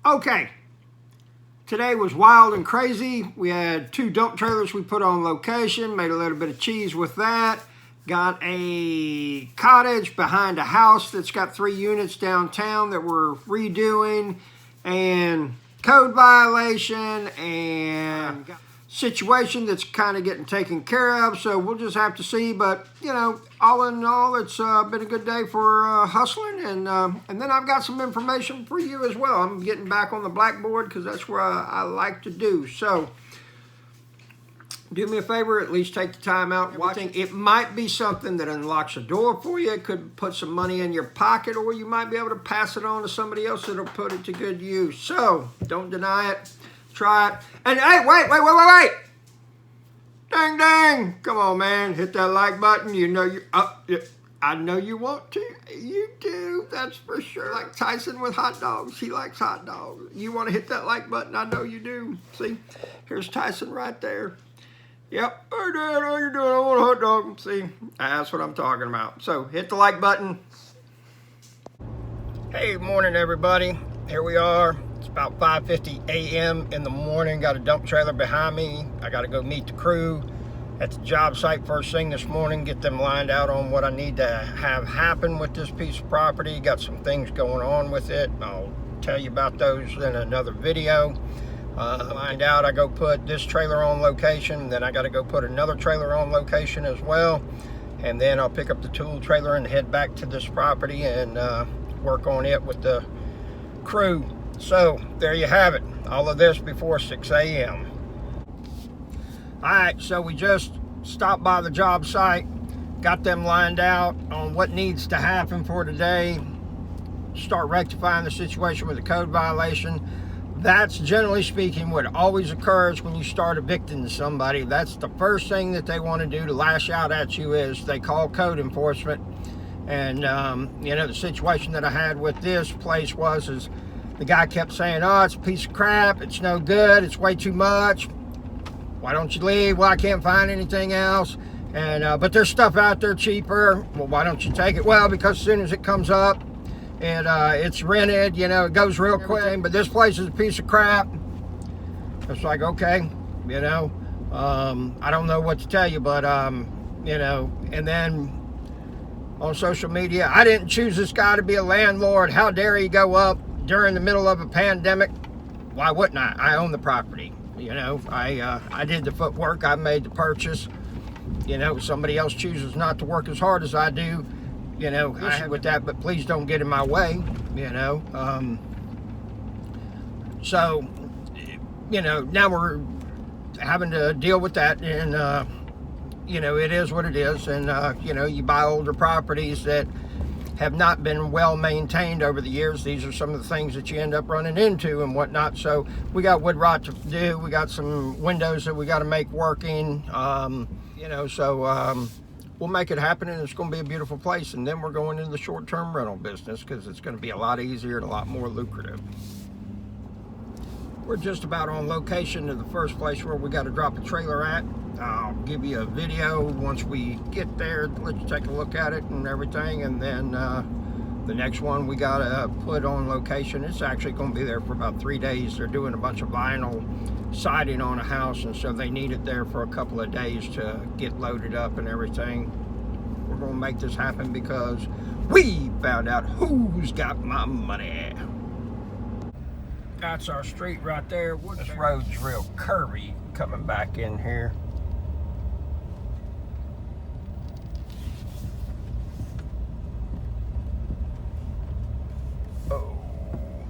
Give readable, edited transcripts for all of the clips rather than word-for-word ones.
Okay, today was wild and crazy. We had 2 dump trailers we put on location, made a little bit of cheese with that. Got a cottage behind a house that's got 3 units downtown that we're redoing, and code violation and situation that's kind of getting taken care of, so we'll just have to see. But you know, all in all, it's been a good day for hustling, and then I've got some information for you as well. I'm getting back on the blackboard because that's where I like to do. So do me a favor, at least take the time out watching. It might be something that unlocks a door for you. It could put some money in your pocket, or you might be able to pass it on to somebody else that'll put it to good use. So don't deny it. Try it. And hey, wait. Dang, dang. Come on, man. Hit that like button. You know I know you want to. You do. That's for sure. Like Tyson with hot dogs. He likes hot dogs. You want to hit that like button? I know you do. See? Here's Tyson right there. Yep. Hey, Dad, how you doing? I want a hot dog. See? That's what I'm talking about. So hit the like button. Hey, morning, everybody. Here we are. It's about 5:50 a.m. in the morning. Got a dump trailer behind me. I got to go meet the crew at the job site first thing this morning, get them lined out on what I need to have happen with this piece of property. Got some things going on with it. I'll tell you about those in another video. Lined out, I go put this trailer on location, then I got to go put another trailer on location as well, and then I'll pick up the tool trailer and head back to this property and work on it with the crew. So there you have it, all of this before 6 a.m. Alright, so we just stopped by the job site, got them lined out on what needs to happen for today, start rectifying the situation with the code violation. That's, generally speaking, what always occurs when you start evicting somebody. That's the first thing that they want to do to lash out at you, is they call code enforcement. And you know, the situation that I had with this place is the guy kept saying, oh, it's a piece of crap, it's no good, it's way too much, why don't you leave? Well, I can't find anything else, and but there's stuff out there cheaper. Well, why don't you take it? Well, because as soon as it comes up and it's rented, you know, it goes real quick. But this place is a piece of crap. It's like, okay, you know, I don't know what to tell you, but you know. And then on social media, I didn't choose this guy to be a landlord, how dare he go up during the middle of a pandemic? Why wouldn't I? I own the property. You know, I did the footwork, I made the purchase. You know, somebody else chooses not to work as hard as I do. You know, I have with that, but please don't get in my way. You know, so you know, now we're having to deal with that, and you know, it is what it is. And you know, you buy older properties that have not been well maintained over the years. These are some of the things that you end up running into and whatnot. So we got wood rot to do. We got some windows that we got to make working. You know, so we'll make it happen, and it's going to be a beautiful place. And then we're going into the short-term rental business because it's going to be a lot easier and a lot more lucrative. We're just about on location to the first place where we got to drop a trailer at. I'll give you a video once we get there, let you take a look at it and everything. And then the next one we got to put on location. It's actually going to be there for about 3 days. They're doing a bunch of vinyl siding on a house, and so they need it there for a couple of days to get loaded up and everything. We're going to make this happen because we found out who's got my money. That's our street right there. This road's real curvy coming back in here. Oh,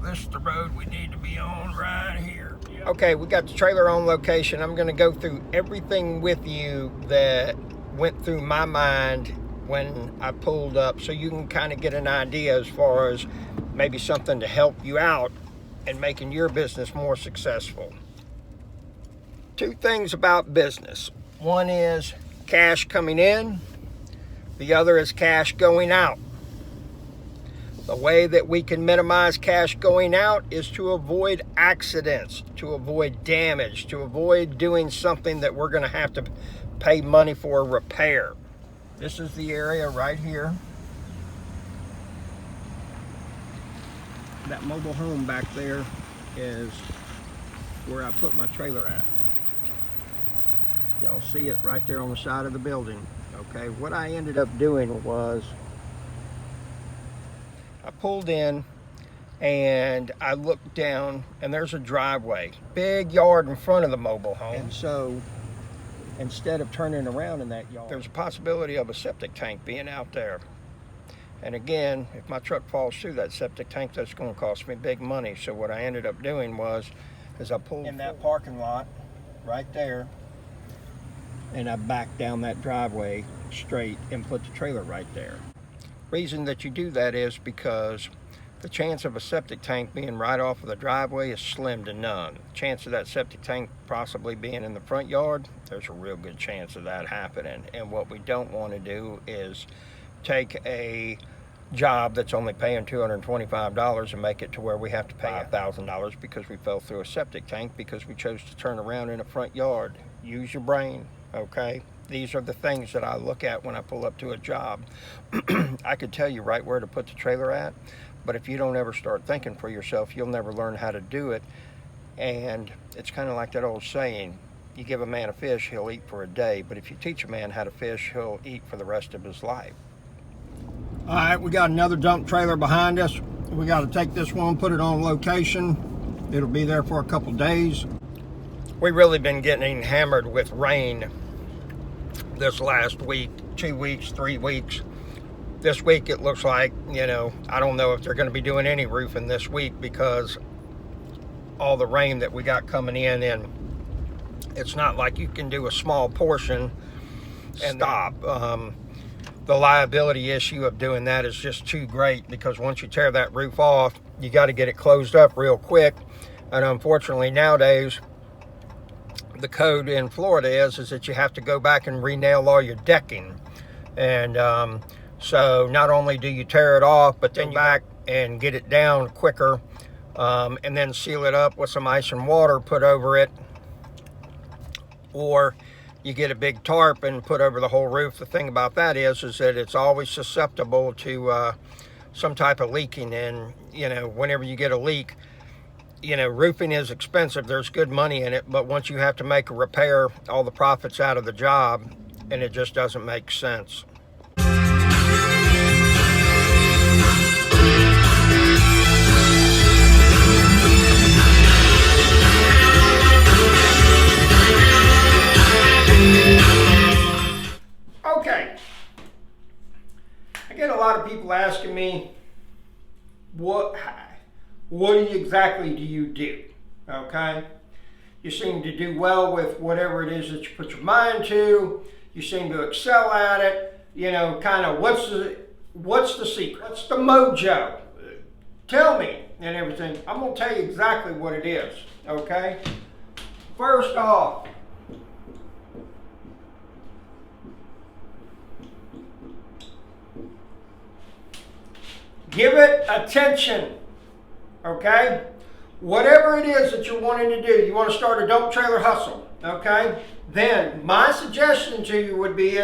this is the road we need to be on right here. Yep. Okay, we got the trailer on location. I'm going to go through everything with you that went through my mind when I pulled up, so you can kind of get an idea as far as maybe something to help you out and making your business more successful. 2 things about business. One is cash coming in. The other is cash going out. The way that we can minimize cash going out is to avoid accidents, to avoid damage, to avoid doing something that we're going to have to pay money for repair. This is the area right here. That mobile home back there is where I put my trailer at. Y'all see it right there on the side of the building. Okay, what I ended up doing was I pulled in and I looked down, and there's a driveway, big yard in front of the mobile home. And so instead of turning around in that yard, there's a possibility of a septic tank being out there. And again, if my truck falls through that septic tank, that's going to cost me big money. So what I ended up doing was I pulled in that parking lot right there, and I backed down that driveway straight and put the trailer right there. Reason that you do that is because the chance of a septic tank being right off of the driveway is slim to none. Chance of that septic tank possibly being in the front yard, there's a real good chance of that happening. And what we don't want to do is take a job that's only paying $225 and make it to where we have to pay $1,000 because we fell through a septic tank because we chose to turn around in a front yard. Use your brain, okay? These are the things that I look at when I pull up to a job. I could tell you right where to put the trailer at, but if you don't ever start thinking for yourself, you'll never learn how to do it. And it's kind of like that old saying, you give a man a fish, he'll eat for a day, but if you teach a man how to fish, he'll eat for the rest of his life. All right, we got another dump trailer behind us. We got to take this one, put it on location. It'll be there for a couple days. We've really been getting hammered with rain this last week, 2 weeks, 3 weeks. This week it looks like, I don't know if they're going to be doing any roofing this week because all the rain that we got coming in, and it's not like you can do a small portion and stop. The liability issue of doing that is just too great because once you tear that roof off, you got to get it closed up real quick. And unfortunately nowadays, the code in Florida is that you have to go back and re-nail all your decking. And so not only do you tear it off, but then you back and get it down quicker, and then seal it up with some ice and water put over it. Or you get a big tarp and put over the whole roof. The thing about that is that it's always susceptible to some type of leaking. And, whenever you get a leak, roofing is expensive. There's good money in it. But once you have to make a repair, all the profit's out of the job, and it just doesn't make sense. Okay, I get a lot of people asking me, what exactly do you do? Okay, you seem to do well with whatever it is that you put your mind to. You seem to excel at it. Kind of what's the secret? What's the mojo? Tell me and everything. I'm gonna tell you exactly what it is. Okay, first off, give it attention, okay? Whatever it is that you're wanting to do, you want to start a dump trailer hustle, okay? Then my suggestion to you would be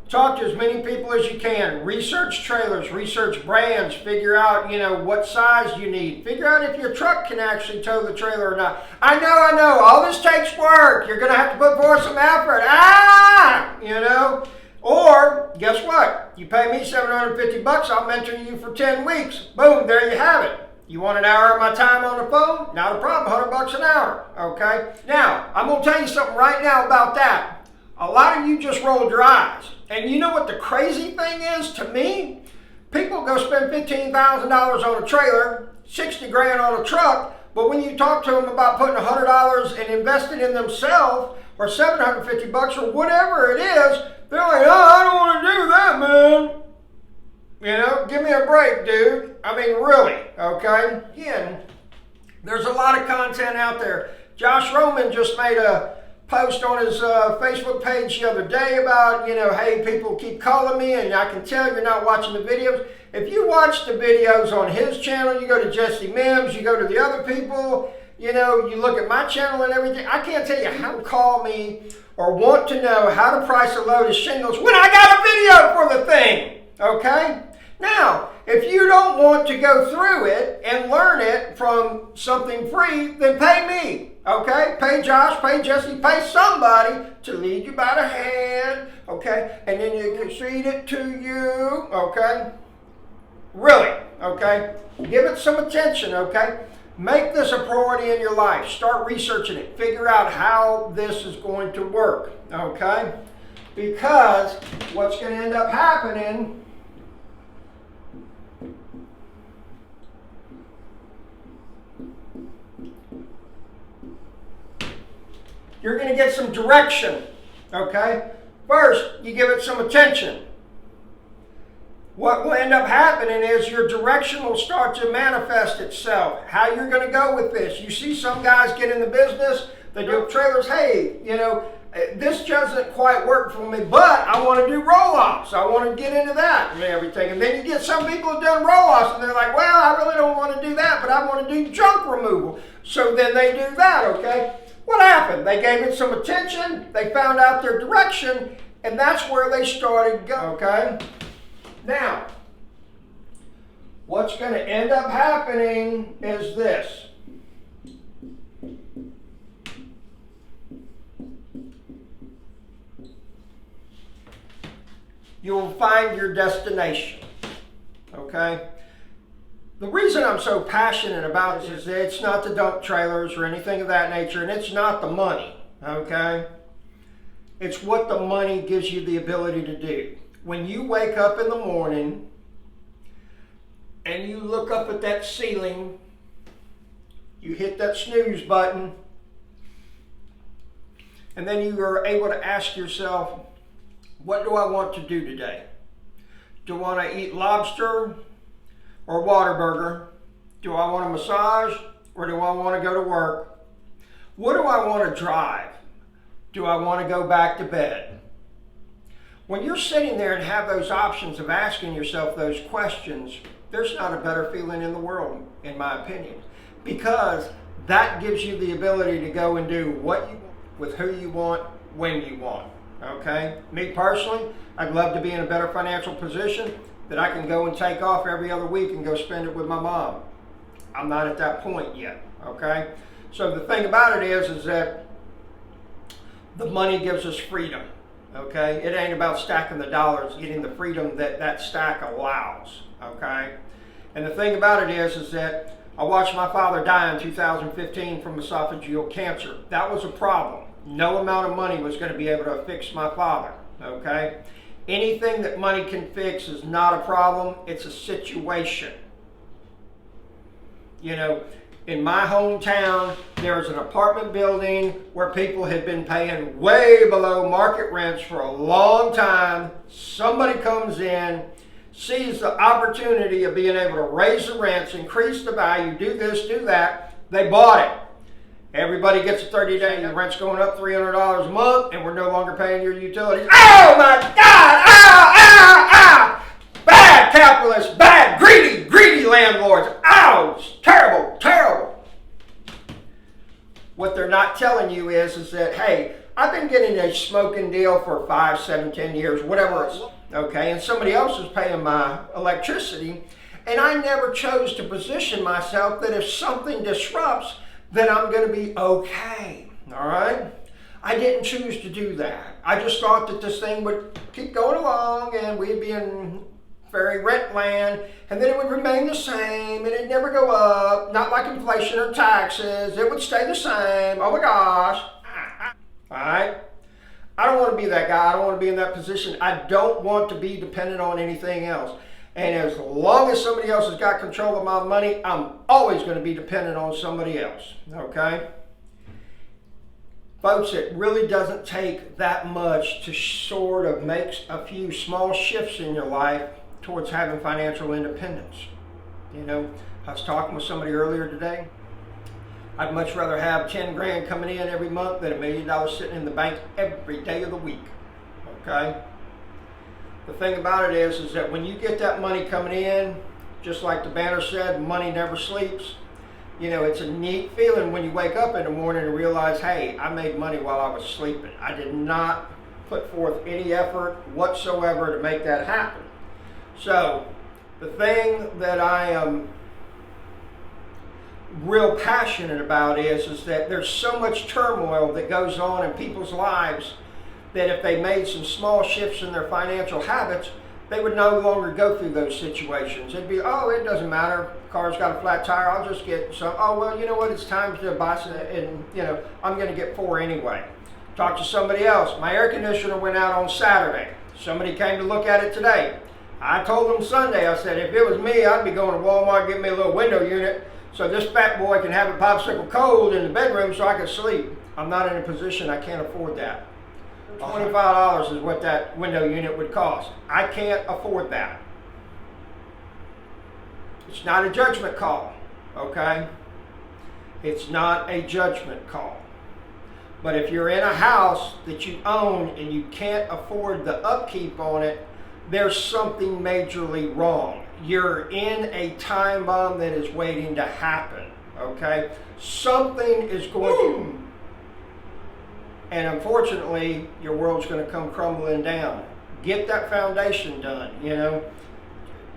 talk to as many people as you can. Research trailers, research brands, figure out, what size you need. Figure out if your truck can actually tow the trailer or not. I know, all this takes work. You're going to have to put forth some effort. Or, guess what? You pay me $750, I'll mentor you for 10 weeks. Boom, there you have it. You want an hour of my time on the phone? Not a problem, $100 an hour, okay? Now, I'm gonna tell you something right now about that. A lot of you just rolled your eyes. And you know what the crazy thing is to me? People go spend $15,000 on a trailer, 60 grand on a truck, but when you talk to them about putting $100 and investing in themselves, or $750 or whatever it is, they're like, I don't want to do that, man. Give me a break, dude. I mean, really, okay? Again, there's a lot of content out there. Josh Roman just made a post on his Facebook page the other day about, hey, people keep calling me and I can tell you're not watching the videos. If you watch the videos on his channel, you go to Jesse Mims, you go to the other people, you look at my channel and everything. I can't tell you how to call me or want to know how to price a load of shingles when I got a video for the thing, okay? Now, If you don't want to go through it and learn it from something free, then pay me, okay? Pay Josh, pay Jesse, pay somebody to lead you by the hand, okay? And then you can feed it to you, okay? Really, okay? Give it some attention, okay? Make this a priority in your life. Start researching it. Figure out how this is going to work, okay? Because what's going to end up happening, you're going to get some direction, okay? First, you give it some attention. What will end up happening is your direction will start to manifest itself. How you're going to go with this. You see some guys get in the business, they do trailers, hey, you know, this doesn't quite work for me, but I want to do roll-offs. I want to get into that and everything. And then you get some people who've done roll-offs and they're like, well, I really don't want to do that, but I want to do junk removal. So then they do that, okay? What happened? They gave it some attention, they found out their direction, and that's where they started going, okay? Now, what's going to end up happening is this. You'll find your destination, okay? The reason I'm so passionate about this is that it's not the dump trailers or anything of that nature, and it's not the money, okay? It's what the money gives you the ability to do. When you wake up in the morning and you look up at that ceiling, you hit that snooze button, and then you are able to ask yourself, what do I want to do today? Do I want to eat lobster or Whataburger? Do I want a massage or do I want to go to work? What do I want to drive? Do I want to go back to bed? When you're sitting there and have those options of asking yourself those questions, there's not a better feeling in the world, in my opinion, because that gives you the ability to go and do what you want, with who you want, when you want, okay? Me personally, I'd love to be in a better financial position that I can go and take off every other week and go spend it with my mom. I'm not at that point yet, okay? So the thing about it is that the money gives us freedom. Okay, it ain't about stacking the dollars, getting the freedom that that stack allows, okay? And the thing about it is that I watched my father die in 2015 from esophageal cancer. That was a problem. No amount of money was going to be able to fix my father, okay? Anything that money can fix is not a problem, it's a situation. You know, in my hometown, there was an apartment building where people had been paying way below market rents for a long time. Somebody comes in, sees the opportunity of being able to raise the rents, increase the value, do this, do that. They bought it. Everybody gets a 30-day, the rent's going up $300 a month, and we're no longer paying your utilities. Oh my God! Ow! Ow! Ow! Bad capitalists, bad, greedy landlords. Ow! It's terrible, terrible. What they're not telling you is that, hey, I've been getting a smoking deal for 5, 7, 10 years, whatever it's, okay, and somebody else is paying my electricity, and I never chose to position myself that if something disrupts, then I'm going to be okay, all right? I didn't choose to do that. I just thought that this thing would keep going along and we'd be in fairy rent land, and then it would remain the same, and it'd never go up, not like inflation or taxes. It would stay the same. Oh my gosh. All right? I don't want to be that guy. I don't want to be in that position. I don't want to be dependent on anything else. And as long as somebody else has got control of my money, I'm always going to be dependent on somebody else. Okay? Folks, it really doesn't take that much to sort of make a few small shifts in your life towards having financial independence. You know, I was talking with somebody earlier today. I'd much rather have 10 grand coming in every month than $1 million sitting in the bank every day of the week. Okay? The thing about it is that when you get that money coming in, just like the banner said, money never sleeps. You know, it's a neat feeling when you wake up in the morning and realize, hey, I made money while I was sleeping. I did not put forth any effort whatsoever to make that happen. So, The thing that I am real passionate about is that there's so much turmoil that goes on in people's lives that if they made some small shifts in their financial habits, they would no longer go through those situations. It'd be, oh, it doesn't matter. Car's got a flat tire. I'll just get some. Oh, well, you know what? It's time to buy some, and I'm going to get 4 anyway. Talk to somebody else. My air conditioner went out on Saturday. Somebody came to look at it today. I told them Sunday, I said, if it was me, I'd be going to Walmart, get me a little window unit so this fat boy can have a popsicle cold in the bedroom so I can sleep. I'm not in a position, I can't afford that. $25 is what that window unit would cost. I can't afford that. It's not a judgment call, okay? It's not a judgment call. But if you're in a house that you own and you can't afford the upkeep on it, there's something majorly wrong. You're in a time bomb that is waiting to happen, okay? Something is going to, and unfortunately, your world's going to come crumbling down. Get that foundation done,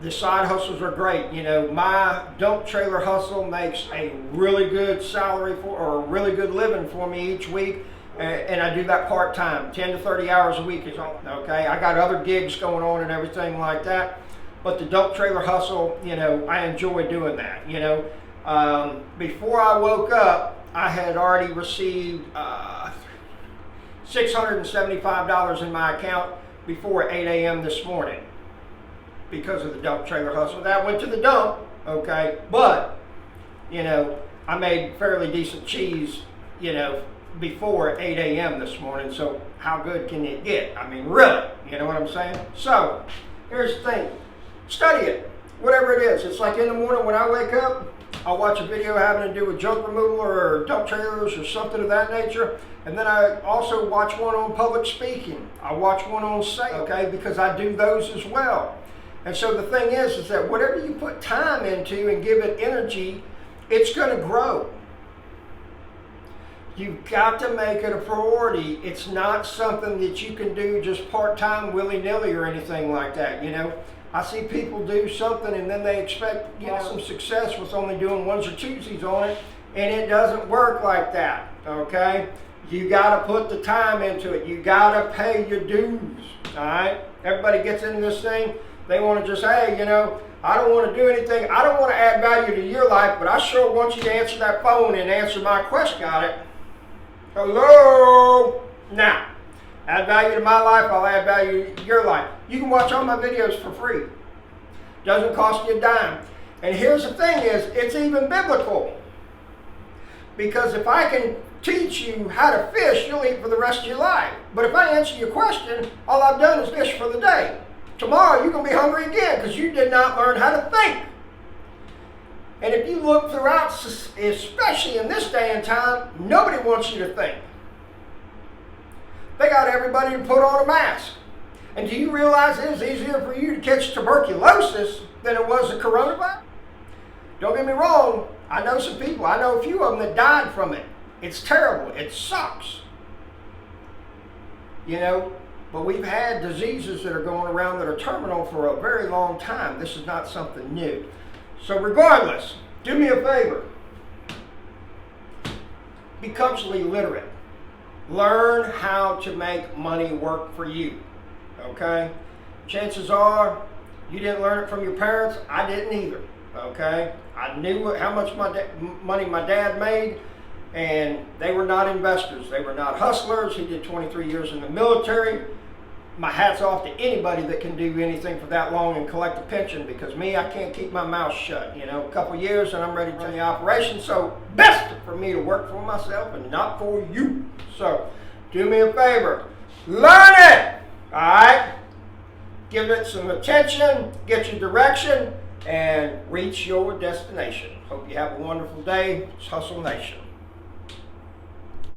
The side hustles are great. My dump trailer hustle makes a really good salary or a really good living for me each week. And I do that part-time, 10 to 30 hours a week is all, okay? I got other gigs going on and everything like that. But the dump trailer hustle, I enjoy doing that, Before I woke up, I had already received $675 in my account before 8 a.m. this morning because of the dump trailer hustle. That went to the dump, okay? But, I made fairly decent cheese, before 8 a.m. this morning, so how good can it get? I mean, really, you know what I'm saying? So, here's the thing. Study it, whatever it is. It's like in the morning when I wake up, I'll watch a video having to do with junk removal or dump trailers or something of that nature, and then I also watch one on public speaking. I watch one on sales, okay, because I do those as well. And so the thing is that whatever you put time into and give it energy, it's going to grow. You've got to make it a priority. It's not something that you can do just part-time, willy-nilly or anything like that, I see people do something and then they expect some success with only doing ones or twosies on it, and it doesn't work like that, okay? You got to put the time into it. You got to pay your dues, all right? Everybody gets into this thing. They want to just, hey, I don't want to do anything. I don't want to add value to your life, but I sure want you to answer that phone and answer my question. Got it? Hello? Now, add value to my life, I'll add value to your life. You can watch all my videos for free. Doesn't cost you a dime. And here's the thing is, it's even biblical. Because if I can teach you how to fish, you'll eat for the rest of your life. But if I answer your question, all I've done is fish for the day. Tomorrow you're going to be hungry again because you did not learn how to think. And if you look throughout, especially in this day and time, nobody wants you to think. They got everybody to put on a mask. And do you realize it is easier for you to catch tuberculosis than it was the coronavirus? Don't get me wrong, I know some people, I know a few of them that died from it. It's terrible, it sucks. But we've had diseases that are going around that are terminal for a very long time. This is not something new. So regardless, do me a favor. Be culturally literate. Learn how to make money work for you, okay? Chances are you didn't learn it from your parents. I didn't either, okay? I knew how much money my dad made, and they were not investors. They were not hustlers. He did 23 years in the military. My hat's off to anybody that can do anything for that long and collect a pension, because me, I can't keep my mouth shut. A couple years and I'm ready to run the operation. So best for me to work for myself and not for you. So do me a favor, learn it, all right? Give it some attention, get your direction, and reach your destination. Hope you have a wonderful day. It's Hustle Nation.